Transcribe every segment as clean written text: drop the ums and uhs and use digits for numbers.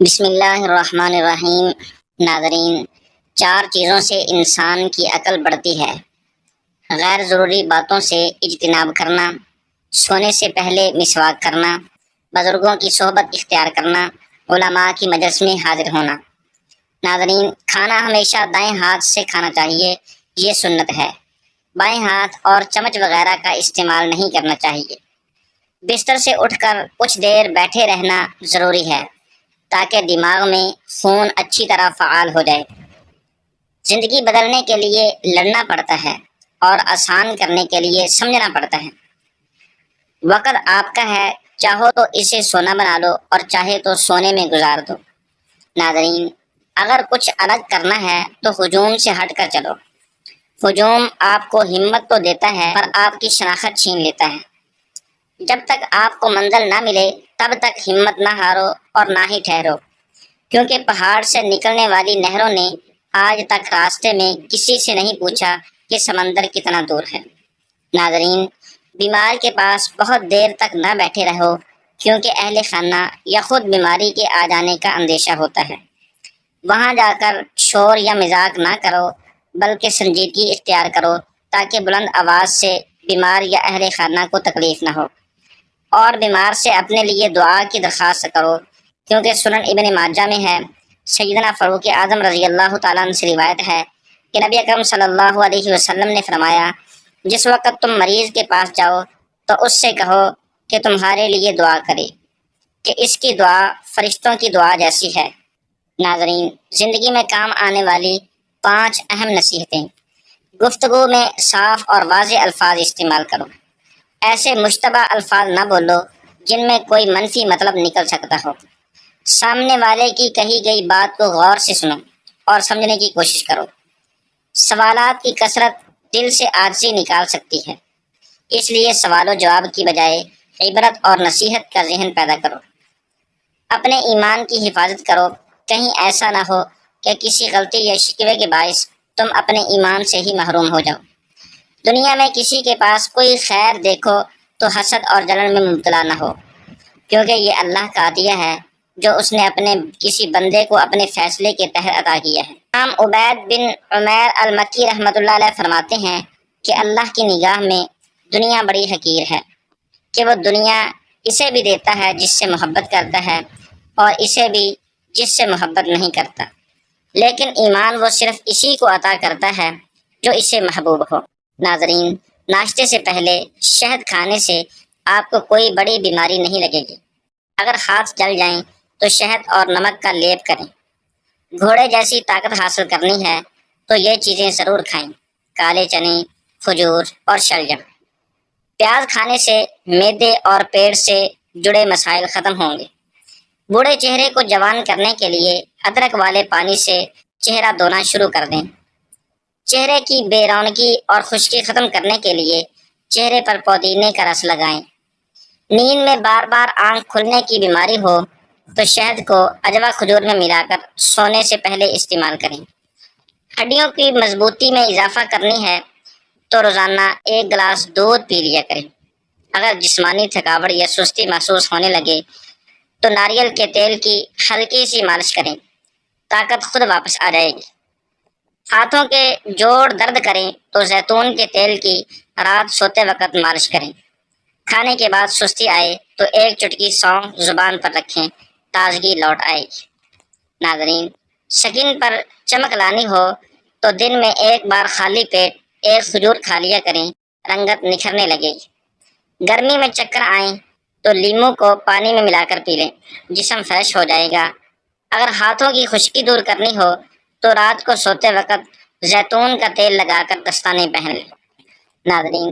بسم اللہ الرحمن الرحیم۔ ناظرین، چار چیزوں سے انسان کی عقل بڑھتی ہے: غیر ضروری باتوں سے اجتناب کرنا، سونے سے پہلے مسواک کرنا، بزرگوں کی صحبت اختیار کرنا، علماء کی مجلس میں حاضر ہونا۔ ناظرین، کھانا ہمیشہ دائیں ہاتھ سے کھانا چاہیے، یہ سنت ہے۔ بائیں ہاتھ اور چمچ وغیرہ کا استعمال نہیں کرنا چاہیے۔ بستر سے اٹھ کر کچھ دیر بیٹھے رہنا ضروری ہے تاکہ دماغ میں خون اچھی طرح فعال ہو جائے۔ زندگی بدلنے کے لیے لڑنا پڑتا ہے اور آسان کرنے کے لیے سمجھنا پڑتا ہے۔ وقت آپ کا ہے، چاہو تو اسے سونا بنا لو اور چاہے تو سونے میں گزار دو۔ ناظرین، اگر کچھ الگ کرنا ہے تو ہجوم سے ہٹ کر چلو۔ ہجوم آپ کو ہمت تو دیتا ہے پر آپ کی شناخت چھین لیتا ہے۔ جب تک آپ کو منزل نہ ملے تب تک ہمت نہ ہارو اور نہ ہی ٹھہرو، کیونکہ پہاڑ سے نکلنے والی نہروں نے آج تک راستے میں کسی سے نہیں پوچھا کہ سمندر کتنا دور ہے۔ ناظرین، بیمار کے پاس بہت دیر تک نہ بیٹھے رہو، کیونکہ اہل خانہ یا خود بیماری کے آ جانے کا اندیشہ ہوتا ہے۔ وہاں جا کر شور یا مذاق نہ کرو، بلکہ سنجیدگی اختیار کرو تاکہ بلند آواز سے بیمار یا اہل خانہ کو تکلیف نہ ہو۔ اور بیمار سے اپنے لیے دعا کی درخواست کرو، کیونکہ سنن ابن ماجہ میں ہے، سیدنا فاروق اعظم رضی اللہ تعالیٰ عنہ سے روایت ہے کہ نبی اکرم صلی اللہ علیہ وسلم نے فرمایا، جس وقت تم مریض کے پاس جاؤ تو اس سے کہو کہ تمہارے لیے دعا کرے، کہ اس کی دعا فرشتوں کی دعا جیسی ہے۔ ناظرین، زندگی میں کام آنے والی 5 اہم نصیحتیں: گفتگو میں صاف اور واضح الفاظ استعمال کرو۔ ایسے مشتبہ الفاظ نہ بولو جن میں کوئی منفی مطلب نکل سکتا ہو۔ سامنے والے کی کہی گئی بات کو غور سے سنو اور سمجھنے کی کوشش کرو۔ سوالات کی کثرت دل سے عاجزی نکال سکتی ہے، اس لیے سوال و جواب کی بجائے عبرت اور نصیحت کا ذہن پیدا کرو۔ اپنے ایمان کی حفاظت کرو، کہیں ایسا نہ ہو کہ کسی غلطی یا شکوے کے باعث تم اپنے ایمان سے ہی محروم ہو جاؤ۔ دنیا میں کسی کے پاس کوئی خیر دیکھو تو حسد اور جلن میں مبتلا نہ ہو، کیونکہ یہ اللہ کا عطیہ ہے جو اس نے اپنے کسی بندے کو اپنے فیصلے کے تحت عطا کیا ہے۔ امام عبید بن عمیر المکی رحمۃ اللہ علیہ فرماتے ہیں کہ اللہ کی نگاہ میں دنیا بڑی حقیر ہے، کہ وہ دنیا اسے بھی دیتا ہے جس سے محبت کرتا ہے اور اسے بھی جس سے محبت نہیں کرتا، لیکن ایمان وہ صرف اسی کو عطا کرتا ہے جو اسے محبوب ہو۔ ناظرین، ناشتے سے پہلے شہد کھانے سے آپ کو کوئی بڑی بیماری نہیں لگے گی۔ اگر ہاتھ جل جائیں تو شہد اور نمک کا لیپ کریں۔ گھوڑے جیسی طاقت حاصل کرنی ہے تو یہ چیزیں ضرور کھائیں: کالے چنے، کھجور اور شلجم۔ پیاز کھانے سے معدے اور پیٹ سے جڑے مسائل ختم ہوں گے۔ بوڑھے چہرے کو جوان کرنے کے لیے ادرک والے پانی سے چہرہ دھونا شروع کر دیں۔ چہرے کی بے رونقی اور خشکی ختم کرنے کے لیے چہرے پر پودینے کا رس لگائیں۔ نیند میں بار بار آنکھ کھلنے کی بیماری ہو تو شہد کو عجوا کھجور میں ملا کر سونے سے پہلے استعمال کریں۔ ہڈیوں کی مضبوطی میں اضافہ کرنی ہے تو روزانہ 1 گلاس دودھ پی لیا کریں۔ اگر جسمانی تھکاوٹ یا سستی محسوس ہونے لگے تو ناریل کے تیل کی ہلکی سی مالش کریں، طاقت خود واپس آ جائے گی۔ ہاتھوں کے جوڑ درد کریں تو زیتون کے تیل کی رات سوتے وقت مالش کریں۔ کھانے کے بعد سستی آئے تو 1 چٹکی سونف زبان پر رکھیں، تازگی لوٹ آئے گی۔ ناظرین، سکن پر چمک لانی ہو تو دن میں 1 بار خالی پیٹ 1 کھجور کھا لیا کریں، رنگت نکھرنے لگے گی۔ گرمی میں چکر آئیں تو لیموں کو پانی میں ملا کر پی لیں، جسم فریش ہو جائے گا۔ اگر ہاتھوں کی خشکی دور کرنی ہو تو رات کو سوتے وقت زیتون کا تیل لگا کر دستانے پہن لیں۔ ناظرین،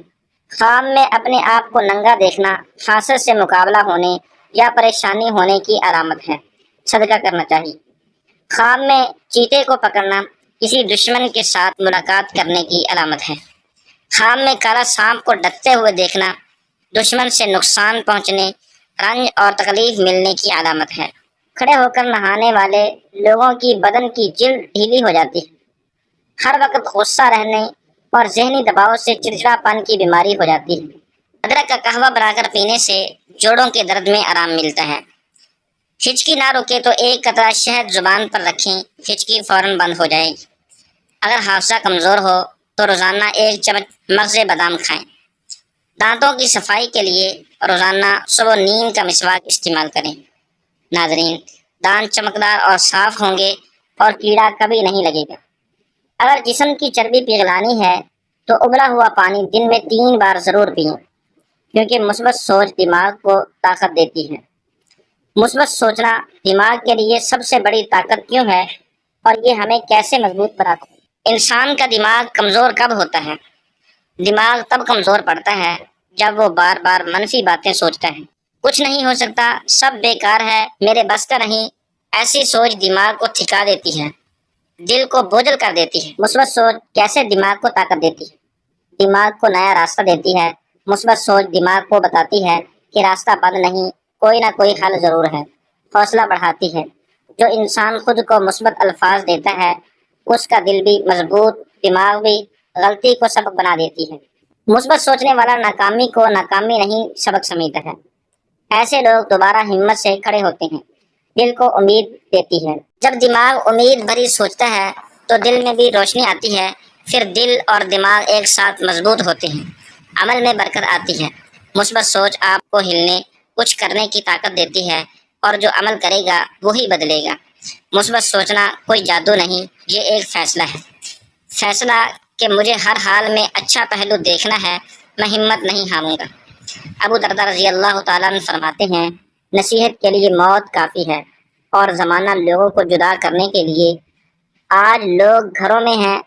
خواب میں اپنے آپ کو ننگا دیکھنا حاسد سے مقابلہ ہونے یا پریشانی ہونے کی علامت ہے، صدقہ کرنا چاہیے۔ خواب میں چیتے کو پکڑنا کسی دشمن کے ساتھ ملاقات کرنے کی علامت ہے۔ خواب میں کالا سانپ کو ڈستے ہوئے دیکھنا دشمن سے نقصان پہنچنے، رنج اور تکلیف ملنے کی علامت ہے۔ کھڑے ہو کر نہانے والے لوگوں کی بدن کی جلد ڈھیلی ہو جاتی ہے۔ ہر وقت غصہ رہنے اور ذہنی دباؤ سے چڑچڑاپن کی بیماری ہو جاتی ہے۔ ادرک کا قہوہ بنا کر پینے سے جوڑوں کے درد میں آرام ملتا ہے۔ ہچکی نہ رکے تو ایک قطرہ شہد زبان پر رکھیں، ہچکی فوراً بند ہو جائے گی۔ اگر حافظہ کمزور ہو تو روزانہ 1 چمچ مغز بادام کھائیں۔ دانتوں کی صفائی کے لیے روزانہ صبح و نیم کا مسواک استعمال کریں۔ ناظرین، دانت چمکدار اور صاف ہوں گے اور کیڑا کبھی نہیں لگے گا۔ اگر جسم کی چربی پگھلانی ہے تو ابلا ہوا پانی دن میں 3 بار ضرور پئیں، کیونکہ مثبت سوچ دماغ کو طاقت دیتی ہے۔ مثبت سوچنا دماغ کے لیے سب سے بڑی طاقت کیوں ہے اور یہ ہمیں کیسے مضبوط بناتا ہے؟ انسان کا دماغ کمزور کب ہوتا ہے؟ دماغ تب کمزور پڑتا ہے جب وہ بار بار منفی باتیں سوچتا ہے۔ کچھ نہیں ہو سکتا، سب بیکار ہے، میرے بس کا نہیں، ایسی سوچ دماغ کو تھکا دیتی ہے، دل کو بوجھل کر دیتی ہے۔ مثبت سوچ کیسے دماغ کو طاقت دیتی ہے؟ دماغ کو نیا راستہ دیتی ہے۔ مثبت سوچ دماغ کو بتاتی ہے کہ راستہ بند نہیں، کوئی نہ کوئی حل ضرور ہے۔ حوصلہ بڑھاتی ہے۔ جو انسان خود کو مثبت الفاظ دیتا ہے اس کا دل بھی مضبوط، دماغ بھی غلطی کو سبق بنا دیتی ہے۔ مثبت سوچنے والا ناکامی کو ناکامی نہیں سبق سمجھتا ہے۔ ایسے لوگ دوبارہ ہمت سے کھڑے ہوتے ہیں، دل کو امید دیتی ہے۔ جب دماغ امید بھری سوچتا ہے تو دل میں بھی روشنی آتی ہے، پھر دل اور دماغ ایک ساتھ مضبوط ہوتے ہیں، عمل میں برکت آتی ہے۔ مثبت سوچ آپ کو ہلنے، کچھ کرنے کی طاقت دیتی ہے، اور جو عمل کرے گا وہی بدلے گا۔ مثبت سوچنا کوئی جادو نہیں، یہ ایک فیصلہ ہے۔ فیصلہ کہ مجھے ہر حال میں اچھا پہلو دیکھنا ہے، میں ہمت نہیں ہاروں گا۔ ابو درداء رضی اللہ تعالیٰ عنہ فرماتے ہیں، نصیحت کے لیے موت کافی ہے اور زمانہ لوگوں کو جدا کرنے کے لیے۔ آج لوگ گھروں میں ہیں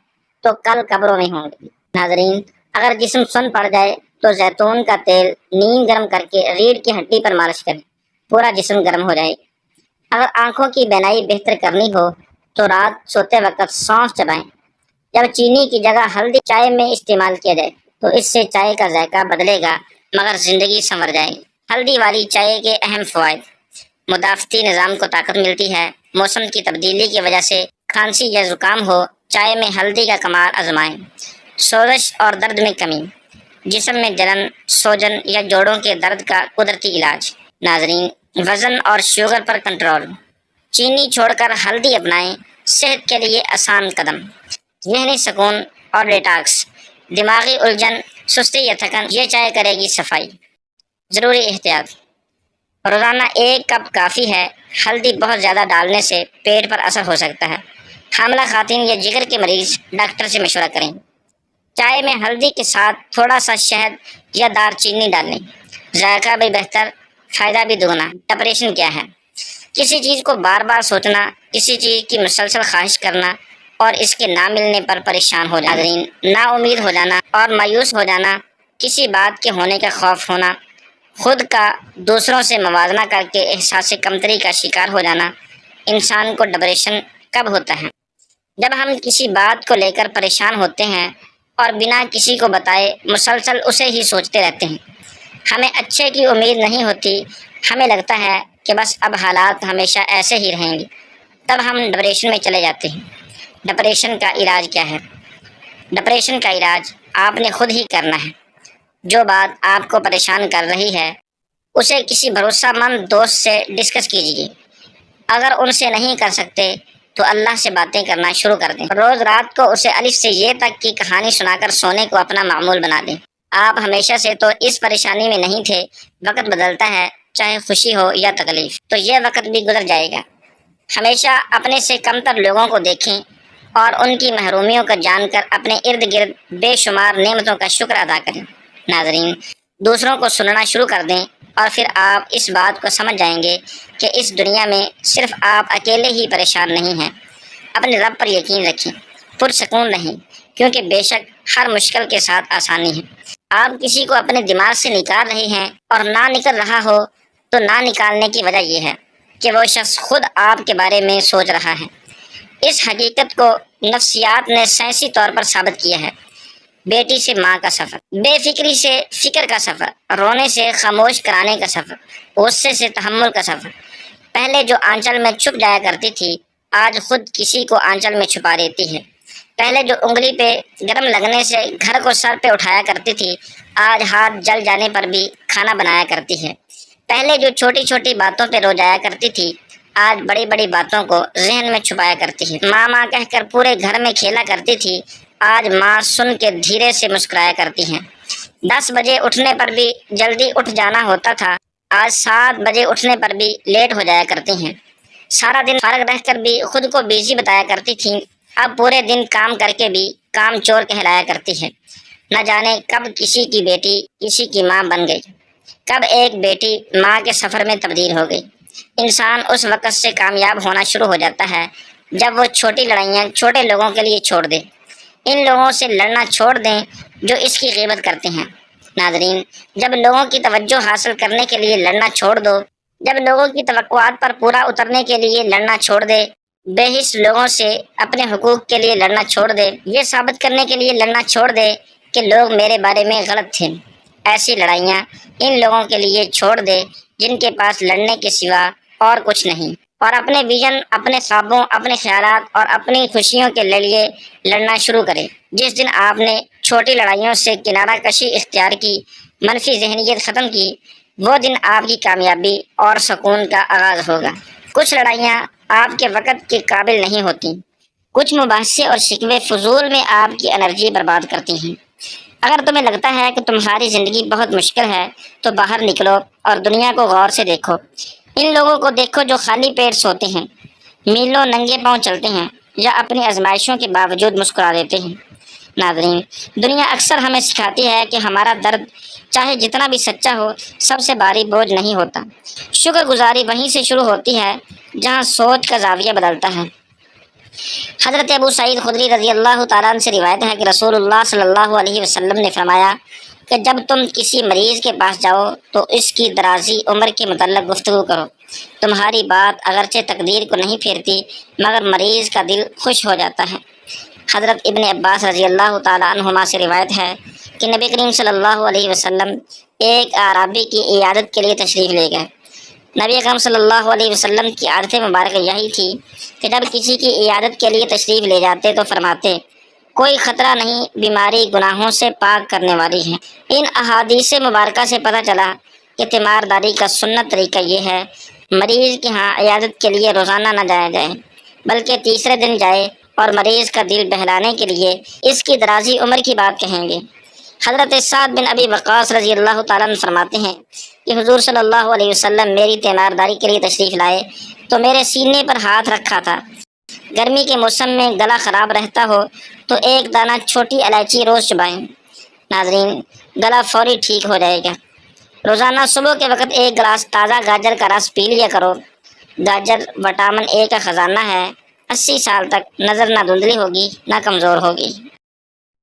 تو کل قبروں میں ہوں گے۔ ناظرین، اگر جسم سن پڑ جائے تو زیتون کا تیل نیم گرم کر کے ریڑھ کی ہڈی پر مالش کریں، پورا جسم گرم ہو جائے گا۔ اگر آنکھوں کی بینائی بہتر کرنی ہو تو رات سوتے وقت سونف چبائیں۔ جب چینی کی جگہ ہلدی چائے میں استعمال کیا جائے تو اس سے چائے کا ذائقہ بدلے گا مگر زندگی سنور جائے گی۔ ہلدی والی چائے کے اہم فوائد: مدافعتی نظام کو طاقت ملتی ہے۔ موسم کی تبدیلی کی وجہ سے کھانسی یا زکام ہو، چائے میں ہلدی کا کمال آزمائیں۔ سوزش اور درد میں کمی، جسم میں جلن، سوجن یا جوڑوں کے درد کا قدرتی علاج۔ ناظرین، وزن اور شوگر پر کنٹرول، چینی چھوڑ کر ہلدی اپنائیں، صحت کے لیے آسان قدم۔ ذہنی سکون اور ڈیٹاکس، دماغی الجھن، سستی یا تھکن، یہ چائے کرے گی صفائی۔ ضروری احتیاط: روزانہ 1 کپ کافی ہے، ہلدی بہت زیادہ ڈالنے سے پیٹ پر اثر ہو سکتا ہے۔ حاملہ خواتین یا جگر کے مریض ڈاکٹر سے مشورہ کریں۔ چائے میں ہلدی کے ساتھ تھوڑا سا شہد یا دار چینی ڈالیں، ذائقہ بھی بہتر، فائدہ بھی دگنا۔ ڈپریشن کیا ہے؟ کسی چیز کو بار بار سوچنا، کسی چیز کی مسلسل خواہش کرنا اور اس کے نہ ملنے پر پریشان ہو جانا، نا امید ہو جانا اور مایوس ہو جانا، کسی بات کے ہونے کا خوف ہونا، خود کا دوسروں سے موازنہ کر کے احساس کمتری کا شکار ہو جانا۔ انسان کو ڈپریشن کب ہوتا ہے؟ جب ہم کسی بات کو لے کر پریشان ہوتے ہیں اور بنا کسی کو بتائے مسلسل اسے ہی سوچتے رہتے ہیں۔ ہمیں اچھے کی امید نہیں ہوتی، ہمیں لگتا ہے کہ بس اب حالات ہمیشہ ایسے ہی رہیں گے، تب ہم ڈپریشن میں چلے جاتے ہیں۔ ڈپریشن کا علاج کیا ہے؟ ڈپریشن کا علاج آپ نے خود ہی کرنا ہے۔ جو بات آپ کو پریشان کر رہی ہے اسے کسی بھروسہ مند دوست سے ڈسکس کیجیے۔ اگر ان سے نہیں کر سکتے تو اللہ سے باتیں کرنا شروع کر دیں۔ روز رات کو اسے الف سے یہ تک کی کہانی سنا کر سونے کو اپنا معمول بنا دیں۔ آپ ہمیشہ سے تو اس پریشانی میں نہیں تھے، وقت بدلتا ہے، چاہے خوشی ہو یا تکلیف، تو یہ وقت بھی گزر جائے گا۔ ہمیشہ اپنے سے کمتر لوگوں کو دیکھیں اور ان کی محرومیوں کو جان کر اپنے ارد گرد بے شمار نعمتوں کا شکر ادا کریں۔ ناظرین، دوسروں کو سننا شروع کر دیں اور پھر آپ اس بات کو سمجھ جائیں گے کہ اس دنیا میں صرف آپ اکیلے ہی پریشان نہیں ہیں۔ اپنے رب پر یقین رکھیں، پرسکون رہیں، کیونکہ بے شک ہر مشکل کے ساتھ آسانی ہے۔ آپ کسی کو اپنے دماغ سے نکال رہے ہیں اور نہ نکل رہا ہو تو نہ نکالنے کی وجہ یہ ہے کہ وہ شخص خود آپ کے بارے میں سوچ رہا ہے۔ اس حقیقت کو نفسیات نے سائنسی طور پر ثابت کیا ہے۔ بیٹی سے ماں کا سفر، بے فکری سے فکر کا سفر، رونے سے خاموش کرانے کا سفر، غصے سے تحمل کا سفر۔ پہلے جو آنچل میں چھپ جایا کرتی تھی آج خود کسی کو آنچل میں چھپا دیتی ہے۔ پہلے جو انگلی پہ گرم لگنے سے گھر کو سر پہ اٹھایا کرتی تھی آج ہاتھ جل جانے پر بھی کھانا بنایا کرتی ہے۔ پہلے جو چھوٹی چھوٹی باتوں پہ رو جایا کرتی تھی آج بڑی بڑی باتوں کو ذہن میں چھپایا کرتی ہے۔ ماں ماں کہہ کر پورے گھر میں کھیلا کرتی تھی، آج ماں سن کے دھیرے سے مسکرایا کرتی ہیں۔ 10 بجے اٹھنے پر بھی جلدی اٹھ جانا ہوتا تھا، آج 7 بجے اٹھنے پر بھی لیٹ ہو جایا کرتی ہیں۔ سارا دن فارغ رہ کر بھی خود کو بیزی بتایا کرتی تھیں، اب پورے دن کام کر کے بھی کام چور کہلایا کرتی ہے۔ نہ جانے کب کسی کی بیٹی کسی کی ماں بن گئی، کب ایک بیٹی ماں کے سفر میں تبدیل ہو گئی۔ انسان اس وقت سے کامیاب ہونا شروع ہو جاتا ہے جب وہ چھوٹی لڑائیاں چھوٹے لوگوں کے لیے چھوڑ دے۔ ان لوگوں سے لڑنا چھوڑ دیں جو اس کی غیبت کرتے ہیں۔ ناظرین، جب لوگوں کی توجہ حاصل کرنے کے لیے لڑنا چھوڑ دو، جب لوگوں کی توقعات پر پورا اترنے کے لیے لڑنا چھوڑ دے، بے حس لوگوں سے اپنے حقوق کے لیے لڑنا چھوڑ دے، یہ ثابت کرنے کے لیے لڑنا چھوڑ دے کہ لوگ میرے بارے میں غلط تھے، ایسی لڑائیاں ان لوگوں کے لیے چھوڑ دے جن کے پاس لڑنے کے سوا اور کچھ نہیں، اور اپنے ویژن، اپنے خوابوں، اپنے خیالات اور اپنی خوشیوں کے لیے لڑنا شروع کرے۔ جس دن آپ نے چھوٹی لڑائیوں سے کنارہ کشی اختیار کی، منفی ذہنیت ختم کی، وہ دن آپ کی کامیابی اور سکون کا آغاز ہوگا۔ کچھ لڑائیاں آپ کے وقت کے قابل نہیں ہوتی، کچھ مباحثے اور شکوے فضول میں آپ کی انرجی برباد کرتی ہیں۔ اگر تمہیں لگتا ہے کہ تمہاری زندگی بہت مشکل ہے تو باہر نکلو اور دنیا کو غور سے دیکھو۔ ان لوگوں کو دیکھو جو خالی پیٹ سوتے ہیں، میلوں ننگے پاؤں چلتے ہیں یا اپنی آزمائشوں کے باوجود مسکرا دیتے ہیں۔ ناظرین، دنیا اکثر ہمیں سکھاتی ہے کہ ہمارا درد چاہے جتنا بھی سچا ہو، سب سے بھاری بوجھ نہیں ہوتا۔ شکر گزاری وہیں سے شروع ہوتی ہے جہاں سوچ کا زاویہ بدلتا ہے۔ حضرت ابو سعید خدری رضی اللہ تعالیٰ عنہ سے روایت ہے کہ رسول اللہ صلی اللہ علیہ وسلم نے فرمایا کہ جب تم کسی مریض کے پاس جاؤ تو اس کی درازی عمر کے متعلق گفتگو کرو۔ تمہاری بات اگرچہ تقدیر کو نہیں پھیرتی مگر مریض کا دل خوش ہو جاتا ہے۔ حضرت ابن عباس رضی اللہ تعالیٰ عنہما سے روایت ہے کہ نبی کریم صلی اللہ علیہ وسلم ایک اعرابی کی عیادت کے لیے تشریف لے گئے۔ نبی اکرم صلی اللہ علیہ وسلم کی عادت مبارکہ یہی تھی کہ جب کسی کی عیادت کے لیے تشریف لے جاتے تو فرماتے کوئی خطرہ نہیں، بیماری گناہوں سے پاک کرنے والی ہے۔ ان احادیث مبارکہ سے پتہ چلا کہ تیمارداری کا سنت طریقہ یہ ہے مریض کے ہاں عیادت کے لیے روزانہ نہ جایا جائے بلکہ تیسرے دن جائے اور مریض کا دل بہلانے کے لیے اس کی درازی عمر کی بات کہیں گے۔ حضرت سعد بن ابی وقاص رضی اللہ تعالیٰ عنہ فرماتے ہیں کہ حضور صلی اللہ علیہ وسلم میری تیمارداری کے لیے تشریف لائے تو میرے سینے پر ہاتھ رکھا تھا۔ گرمی کے موسم میں گلا خراب رہتا ہو تو ایک دانہ چھوٹی الائچی روز چبائیں، ناظرین گلا فوری ٹھیک ہو جائے گا۔ روزانہ صبح کے وقت ایک گلاس تازہ گاجر کا رس پی لیا کرو۔ گاجر وٹامن اے کا خزانہ ہے، 80 سال تک نظر نہ دھندلی ہوگی نہ کمزور ہوگی۔